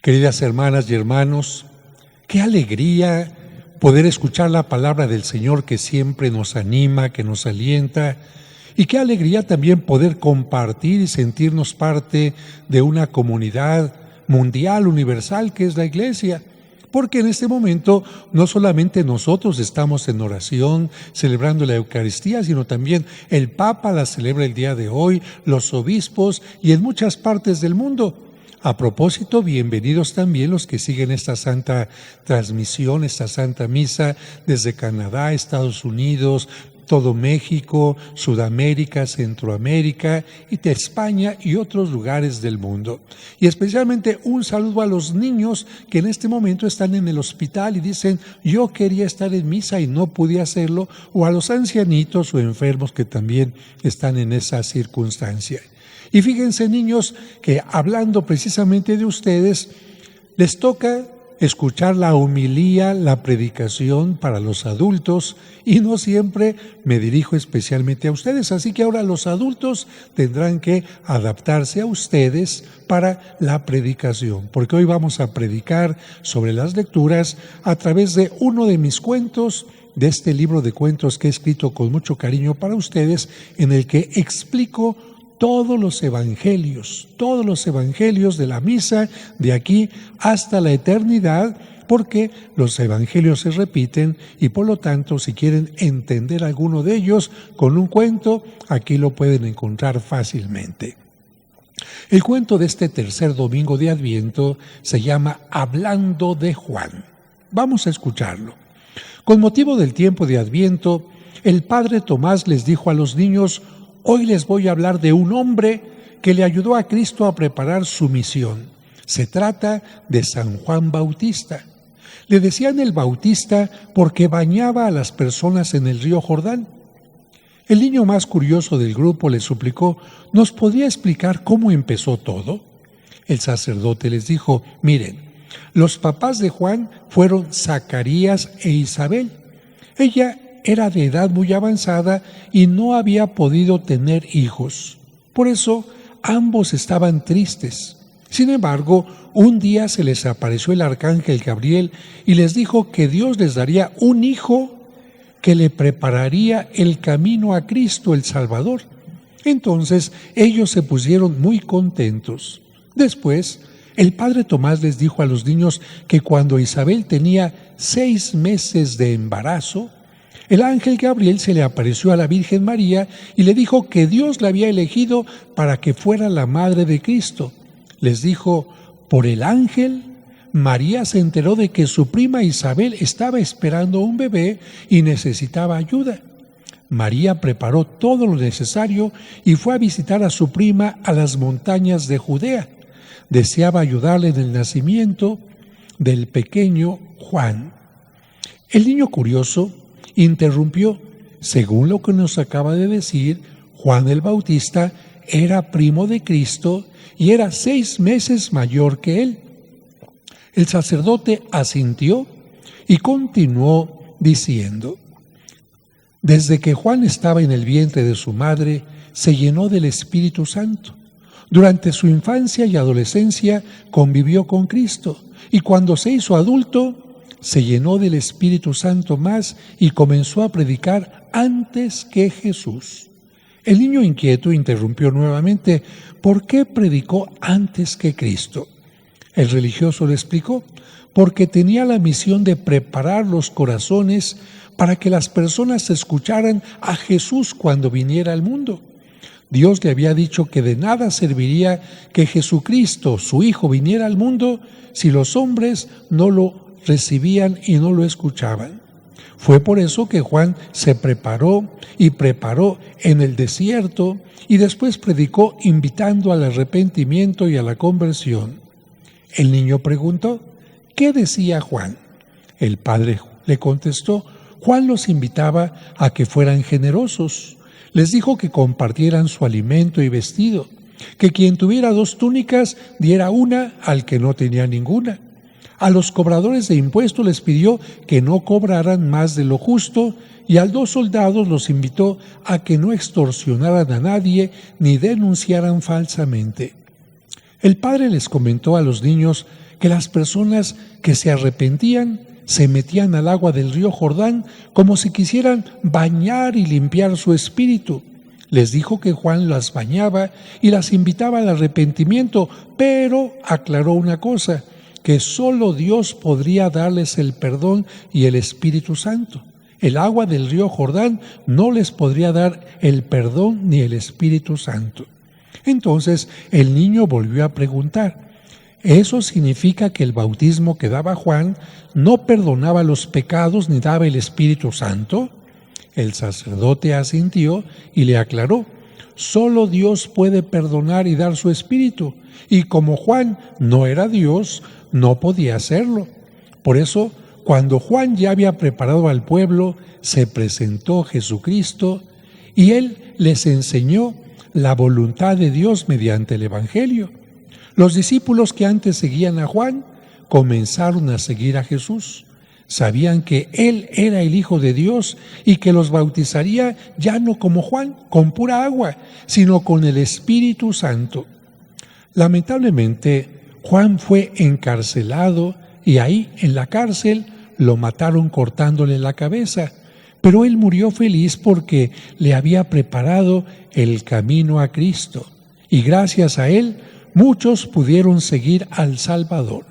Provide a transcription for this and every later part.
Queridas hermanas y hermanos, qué alegría poder escuchar la palabra del Señor que siempre nos anima, que nos alienta, y qué alegría también poder compartir y sentirnos parte de una comunidad mundial, universal, que es la Iglesia. Porque en este momento no solamente nosotros estamos en oración, celebrando la Eucaristía, sino también el Papa la celebra el día de hoy, los obispos y en muchas partes del mundo. A propósito, bienvenidos también los que siguen esta santa transmisión, esta santa misa desde Canadá, Estados Unidos, todo México, Sudamérica, Centroamérica y de España y otros lugares del mundo. Y especialmente un saludo a los niños que en este momento están en el hospital y dicen, yo quería estar en misa y no pude hacerlo, o a los ancianitos o enfermos que también están en esa circunstancia. Y fíjense, niños, que hablando precisamente de ustedes, les toca escuchar la homilía, la predicación para los adultos, y no siempre me dirijo especialmente a ustedes. Así que ahora los adultos tendrán que adaptarse a ustedes para la predicación, porque hoy vamos a predicar sobre las lecturas a través de uno de mis cuentos, de este libro de cuentos que he escrito con mucho cariño para ustedes, en el que explico todos los evangelios de la misa, de aquí hasta la eternidad, porque los evangelios se repiten y por lo tanto, si quieren entender alguno de ellos con un cuento, aquí lo pueden encontrar fácilmente. El cuento de este tercer domingo de Adviento se llama Hablando de Juan. Vamos a escucharlo. Con motivo del tiempo de Adviento, el padre Tomás les dijo a los niños: hoy les voy a hablar de un hombre que le ayudó a Cristo a preparar su misión. Se trata de San Juan Bautista. Le decían el Bautista porque bañaba a las personas en el río Jordán. El niño más curioso del grupo le suplicó: ¿nos podría explicar cómo empezó todo? El sacerdote les dijo: miren, los papás de Juan fueron Zacarías e Isabel. Ella era de edad muy avanzada y no había podido tener hijos. Por eso ambos estaban tristes. Sin embargo, un día se les apareció el arcángel Gabriel y les dijo que Dios les daría un hijo que le prepararía el camino a Cristo el Salvador. Entonces ellos se pusieron muy contentos. Después, el padre Tomás les dijo a los niños que cuando Isabel tenía 6 meses de embarazo, el ángel Gabriel se le apareció a la Virgen María y le dijo que Dios la había elegido para que fuera la madre de Cristo. Les dijo: por el ángel, María se enteró de que su prima Isabel estaba esperando un bebé y necesitaba ayuda. María preparó todo lo necesario y fue a visitar a su prima a las montañas de Judea. Deseaba ayudarle en el nacimiento del pequeño Juan. El niño curioso interrumpió: según lo que nos acaba de decir, Juan el Bautista era primo de Cristo y era 6 meses mayor que él. El sacerdote asintió y continuó diciendo: desde que Juan estaba en el vientre de su madre, se llenó del Espíritu Santo. Durante su infancia y adolescencia convivió con Cristo, y cuando se hizo adulto, se llenó del Espíritu Santo más y comenzó a predicar antes que Jesús. El niño inquieto interrumpió nuevamente: ¿por qué predicó antes que Cristo? El religioso le explicó: porque tenía la misión de preparar los corazones para que las personas escucharan a Jesús cuando viniera al mundo. Dios le había dicho que de nada serviría que Jesucristo, su Hijo, viniera al mundo si los hombres no lo recibían y no lo escuchaban. Fue por eso que Juan se preparó en el desierto y después predicó invitando al arrepentimiento y a la conversión. El niño preguntó: ¿qué decía Juan? El padre le contestó: Juan los invitaba a que fueran generosos. Les dijo que compartieran su alimento y vestido, que quien tuviera 2 túnicas diera una al que no tenía ninguna. A los cobradores de impuestos les pidió que no cobraran más de lo justo y a 2 soldados los invitó a que no extorsionaran a nadie ni denunciaran falsamente. El padre les comentó a los niños que las personas que se arrepentían se metían al agua del río Jordán como si quisieran bañar y limpiar su espíritu. Les dijo que Juan las bañaba y las invitaba al arrepentimiento, pero aclaró una cosa, que solo Dios podría darles el perdón y el Espíritu Santo. El agua del río Jordán no les podría dar el perdón ni el Espíritu Santo. Entonces el niño volvió a preguntar, ¿eso significa que el bautismo que daba Juan no perdonaba los pecados ni daba el Espíritu Santo? El sacerdote asintió y le aclaró, solo Dios puede perdonar y dar su Espíritu, y como Juan no era Dios, no podía hacerlo. Por eso, cuando Juan ya había preparado al pueblo, se presentó Jesucristo y él les enseñó la voluntad de Dios mediante el Evangelio. Los discípulos que antes seguían a Juan comenzaron a seguir a Jesús. Sabían que Él era el Hijo de Dios y que los bautizaría ya no como Juan, con pura agua, sino con el Espíritu Santo. Lamentablemente, Juan fue encarcelado y ahí, en la cárcel, lo mataron cortándole la cabeza. Pero él murió feliz porque le había preparado el camino a Cristo. Y gracias a él, muchos pudieron seguir al Salvador.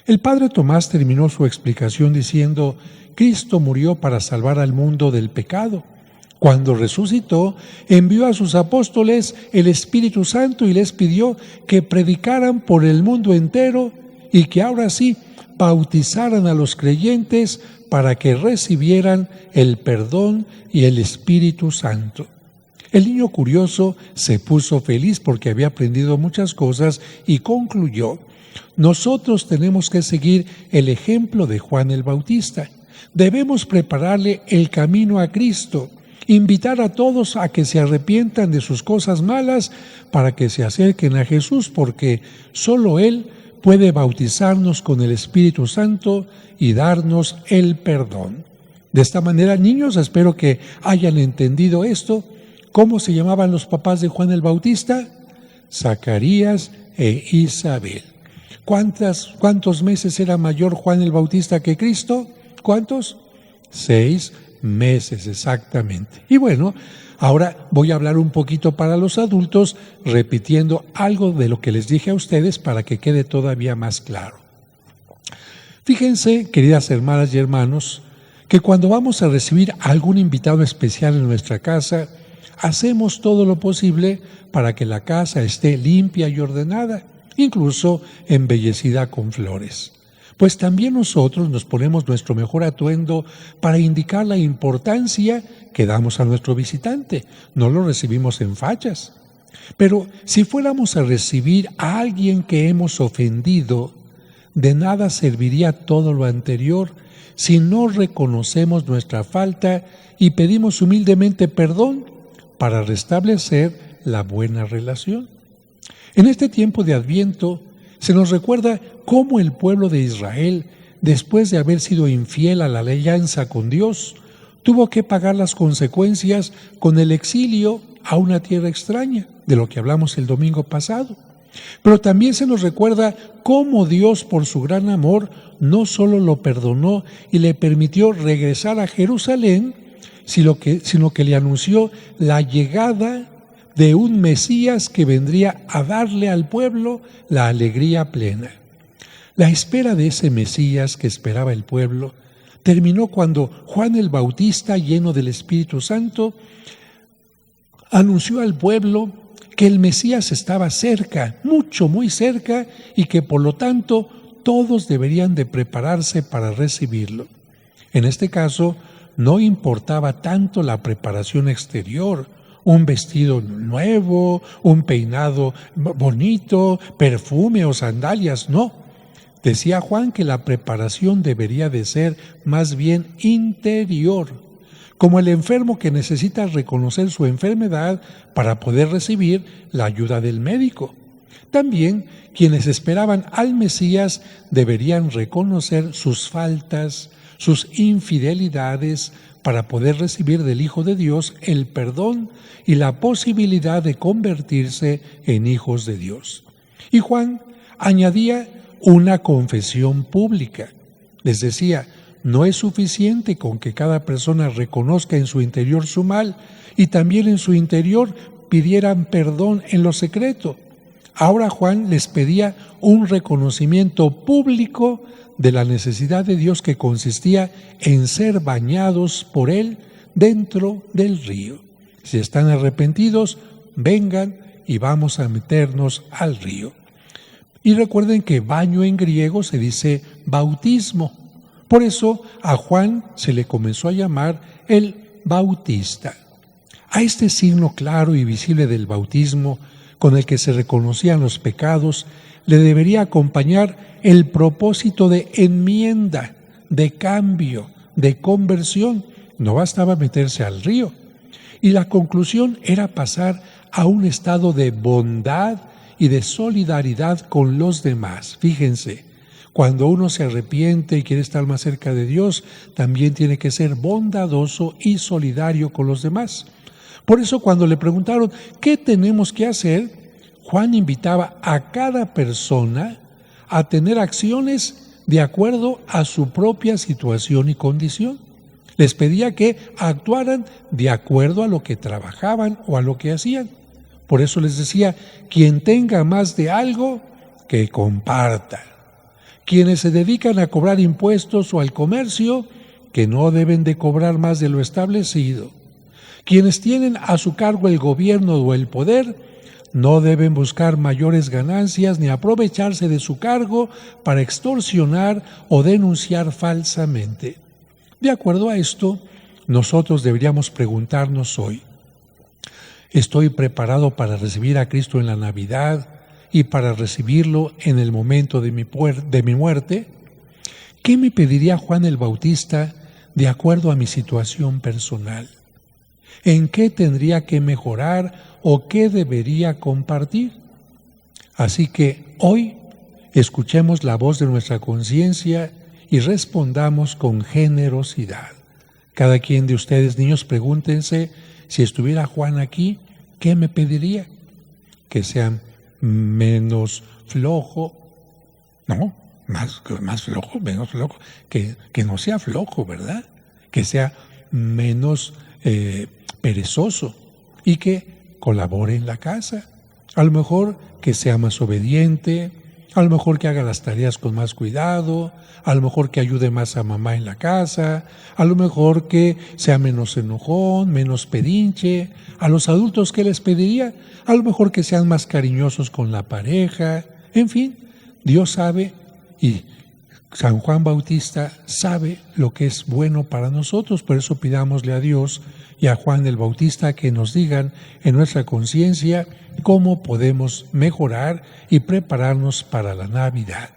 El padre Tomás terminó su explicación diciendo, Cristo murió para salvar al mundo del pecado. Cuando resucitó, envió a sus apóstoles el Espíritu Santo y les pidió que predicaran por el mundo entero y que ahora sí bautizaran a los creyentes para que recibieran el perdón y el Espíritu Santo. El niño curioso se puso feliz porque había aprendido muchas cosas y concluyó, nosotros tenemos que seguir el ejemplo de Juan el Bautista. Debemos prepararle el camino a Cristo, invitar a todos a que se arrepientan de sus cosas malas para que se acerquen a Jesús, porque solo Él puede bautizarnos con el Espíritu Santo y darnos el perdón. De esta manera, niños, espero que hayan entendido esto. ¿Cómo se llamaban los papás de Juan el Bautista? Zacarías e Isabel. ¿Cuántos meses era mayor Juan el Bautista que Cristo? ¿Cuántos? 6 meses exactamente. Y bueno, ahora voy a hablar un poquito para los adultos, repitiendo algo de lo que les dije a ustedes para que quede todavía más claro. Fíjense, queridas hermanas y hermanos, que cuando vamos a recibir a algún invitado especial en nuestra casa, hacemos todo lo posible para que la casa esté limpia y ordenada, incluso embellecida con flores. Pues también nosotros nos ponemos nuestro mejor atuendo para indicar la importancia que damos a nuestro visitante. No lo recibimos en fachas. Pero si fuéramos a recibir a alguien que hemos ofendido, de nada serviría todo lo anterior si no reconocemos nuestra falta y pedimos humildemente perdón para restablecer la buena relación. En este tiempo de Adviento se nos recuerda cómo el pueblo de Israel, después de haber sido infiel a la alianza con Dios, tuvo que pagar las consecuencias con el exilio a una tierra extraña, de lo que hablamos el domingo pasado. Pero también se nos recuerda cómo Dios, por su gran amor, no solo lo perdonó y le permitió regresar a Jerusalén, sino que le anunció la llegada de un Mesías que vendría a darle al pueblo la alegría plena. La espera de ese Mesías que esperaba el pueblo terminó cuando Juan el Bautista, lleno del Espíritu Santo, anunció al pueblo que el Mesías estaba cerca, muy cerca, y que por lo tanto todos deberían de prepararse para recibirlo. En este caso, no importaba tanto la preparación exterior, un vestido nuevo, un peinado bonito, perfume o sandalias, no. Decía Juan que la preparación debería de ser más bien interior, como el enfermo que necesita reconocer su enfermedad para poder recibir la ayuda del médico. También quienes esperaban al Mesías deberían reconocer sus faltas, sus infidelidades, para poder recibir del Hijo de Dios el perdón y la posibilidad de convertirse en hijos de Dios. Y Juan añadía una confesión pública. Les decía, no es suficiente con que cada persona reconozca en su interior su mal y también en su interior pidieran perdón en lo secreto. Ahora Juan les pedía un reconocimiento público de la necesidad de Dios que consistía en ser bañados por Él dentro del río. Si están arrepentidos, vengan y vamos a meternos al río. Y recuerden que baño en griego se dice bautismo. Por eso a Juan se le comenzó a llamar el Bautista. A este signo claro y visible del bautismo, con el que se reconocían los pecados, le debería acompañar el propósito de enmienda, de cambio, de conversión. No bastaba meterse al río. Y la conclusión era pasar a un estado de bondad y de solidaridad con los demás. Fíjense, cuando uno se arrepiente y quiere estar más cerca de Dios, también tiene que ser bondadoso y solidario con los demás. Por eso cuando le preguntaron, ¿qué tenemos que hacer?, Juan invitaba a cada persona a tener acciones de acuerdo a su propia situación y condición. Les pedía que actuaran de acuerdo a lo que trabajaban o a lo que hacían. Por eso les decía, quien tenga más de algo, que comparta. Quienes se dedican a cobrar impuestos o al comercio, que no deben de cobrar más de lo establecido. Quienes tienen a su cargo el gobierno o el poder, no deben buscar mayores ganancias ni aprovecharse de su cargo para extorsionar o denunciar falsamente. De acuerdo a esto, nosotros deberíamos preguntarnos hoy, ¿estoy preparado para recibir a Cristo en la Navidad y para recibirlo en el momento de mi muerte? ¿Qué me pediría Juan el Bautista de acuerdo a mi situación personal? ¿En qué tendría que mejorar o qué debería compartir? Así que hoy escuchemos la voz de nuestra conciencia y respondamos con generosidad. Cada quien de ustedes, niños, pregúntense, si estuviera Juan aquí, ¿qué me pediría? Que sea menos flojo, no, más flojo, menos flojo, que no sea flojo, ¿verdad? Que sea menos perezoso y que colabore en la casa. A lo mejor que sea más obediente, a lo mejor que haga las tareas con más cuidado, a lo mejor que ayude más a mamá en la casa, a lo mejor que sea menos enojón, menos pedinche. A los adultos, ¿qué les pediría? A lo mejor que sean más cariñosos con la pareja. En fin, Dios sabe y San Juan Bautista sabe lo que es bueno para nosotros. Por eso pidámosle a Dios y a Juan el Bautista que nos digan en nuestra conciencia cómo podemos mejorar y prepararnos para la Navidad.